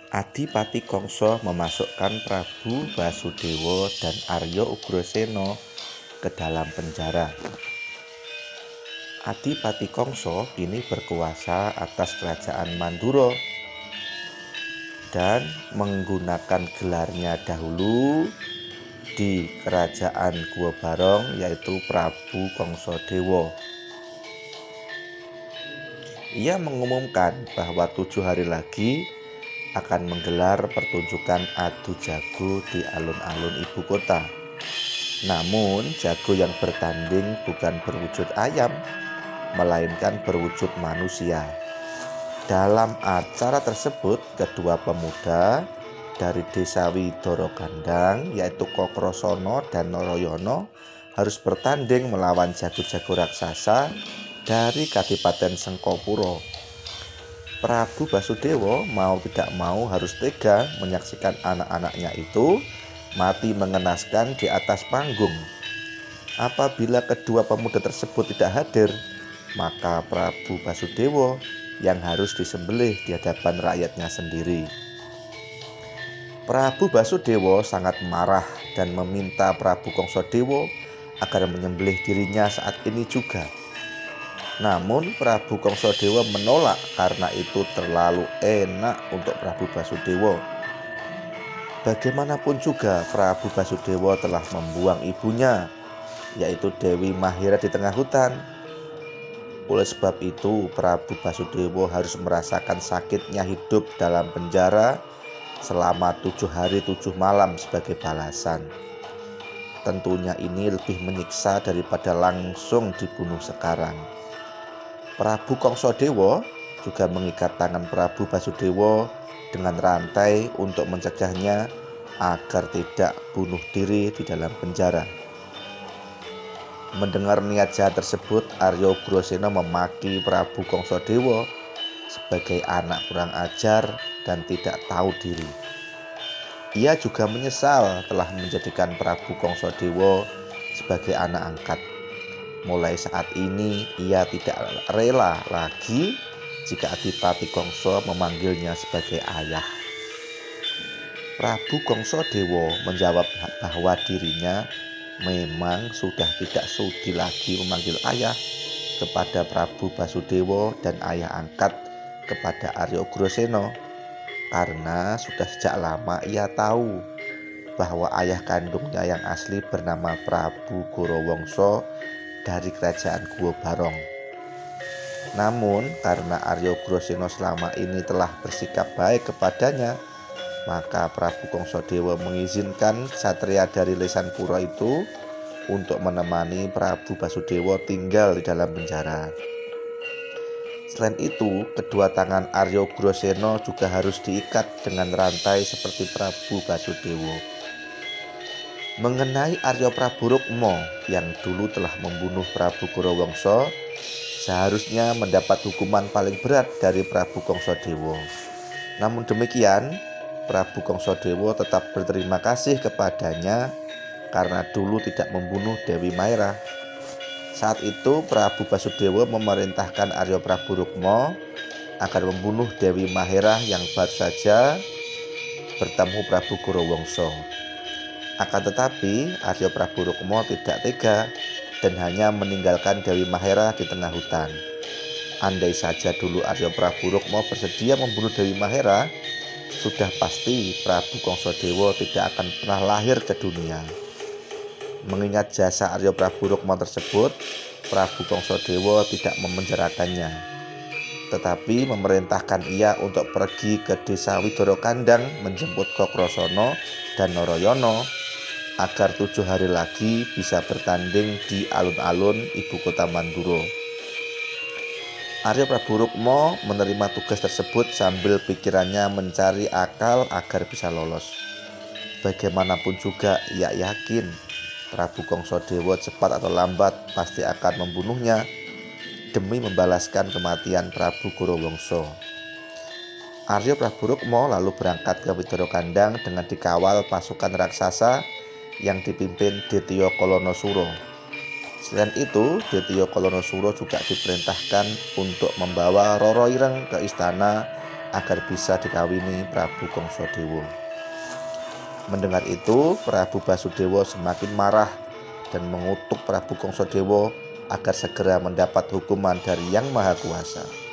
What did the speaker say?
Adipati Kangsa memasukkan Prabu Basudewa dan Arya Ugrasena ke dalam penjara. Adipati Kangsa kini berkuasa atas kerajaan Mandura dan menggunakan gelarnya dahulu di kerajaan Gua Barong, yaitu Prabu Kangsadewa. Ia mengumumkan bahwa 7 hari lagi akan menggelar pertunjukan adu jago di alun-alun ibu kota. Namun jago yang bertanding bukan berwujud ayam, melainkan berwujud manusia. Dalam acara tersebut, kedua pemuda dari desa Widara Gandang, yaitu Kokrasana dan Narayana, harus bertanding melawan jago-jago raksasa dari Kadipaten Sengkapura. Prabu Basudewa mau tidak mau harus tega menyaksikan anak-anaknya itu mati mengenaskan di atas panggung. Apabila kedua pemuda tersebut tidak hadir, maka Prabu Basudewa yang harus disembelih di hadapan rakyatnya sendiri. Prabu Basudewa sangat marah dan meminta Prabu Kangsadewa agar menyembelih dirinya saat ini juga. Namun Prabu Kangsadewa menolak karena itu terlalu enak untuk Prabu Basudewa. Bagaimanapun juga Prabu Basudewa telah membuang ibunya, yaitu Dewi Mahira, di tengah hutan. Oleh sebab itu Prabu Basudewa harus merasakan sakitnya hidup dalam penjara selama 7 hari 7 malam sebagai balasan. Tentunya ini lebih menyiksa daripada langsung dibunuh sekarang. Prabu Kangsadewa juga mengikat tangan Prabu Basudewa dengan rantai untuk mencegahnya agar tidak bunuh diri di dalam penjara. Mendengar niat jahat tersebut, Arya Ugrasena memaki Prabu Kangsadewa sebagai anak kurang ajar dan tidak tahu diri. Ia juga menyesal telah menjadikan Prabu Kangsadewa sebagai anak angkat. Mulai saat ini ia tidak rela lagi jika Adipati Kangsa memanggilnya sebagai ayah. Prabu Kangsadewa menjawab bahwa dirinya memang sudah tidak sudi lagi memanggil ayah kepada Prabu Basudewa dan ayah angkat kepada Arya Ugrasena, karena sudah sejak lama ia tahu bahwa ayah kandungnya yang asli bernama Prabu Gorawangsa dari kerajaan Gua Barong. Namun karena Arya Ugrasena selama ini telah bersikap baik kepadanya, maka Prabu Kangsadewa mengizinkan ksatria dari Lesanpura itu untuk menemani Prabu Basudewa tinggal di dalam penjara. Selain itu, kedua tangan Arya Ugrasena juga harus diikat dengan rantai seperti Prabu Basudewa. Mengenai Arya Praburukma yang dulu telah membunuh Prabu Gorawangsa, seharusnya mendapat hukuman paling berat dari Prabu Kangsadewa. Namun demikian, Prabu Kangsadewa tetap berterima kasih kepadanya karena dulu tidak membunuh Dewi Mahira. Saat itu Prabu Basudewa memerintahkan Arya Praburukma agar membunuh Dewi Mahira yang baru saja bertemu Prabu Gorawangsa. Akan tetapi Arya Praburukma tidak tega dan hanya meninggalkan Dewi Mahira di tengah hutan. Andai saja dulu Arya Praburukma bersedia membunuh Dewi Mahira, sudah pasti Prabu Kangsadewa tidak akan pernah lahir ke dunia. Mengingat jasa Arya Praburukma tersebut, Prabu Kangsadewa tidak memenjarakannya, tetapi memerintahkan ia untuk pergi ke desa Widara Gandang menjemput Kokrasana dan Narayana agar 7 hari lagi bisa bertanding di alun-alun ibu kota Mandura. Arya Praburukma menerima tugas tersebut sambil pikirannya mencari akal agar bisa lolos. Bagaimanapun juga ia yakin Prabu Kangsadewa cepat atau lambat pasti akan membunuhnya demi membalaskan kematian Prabu Gorawangsa. Arya Praburukma lalu berangkat ke Widara Gandang dengan dikawal pasukan raksasa yang dipimpin Ditya Kalanesura. Selain itu, Ditya Kalanesura juga diperintahkan untuk membawa Rara Ireng ke istana agar bisa dikawini Prabu Kongsodewo. Mendengar itu, Prabu Basudewa semakin marah dan mengutuk Prabu Kongsodewo agar segera mendapat hukuman dari Yang Maha Kuasa.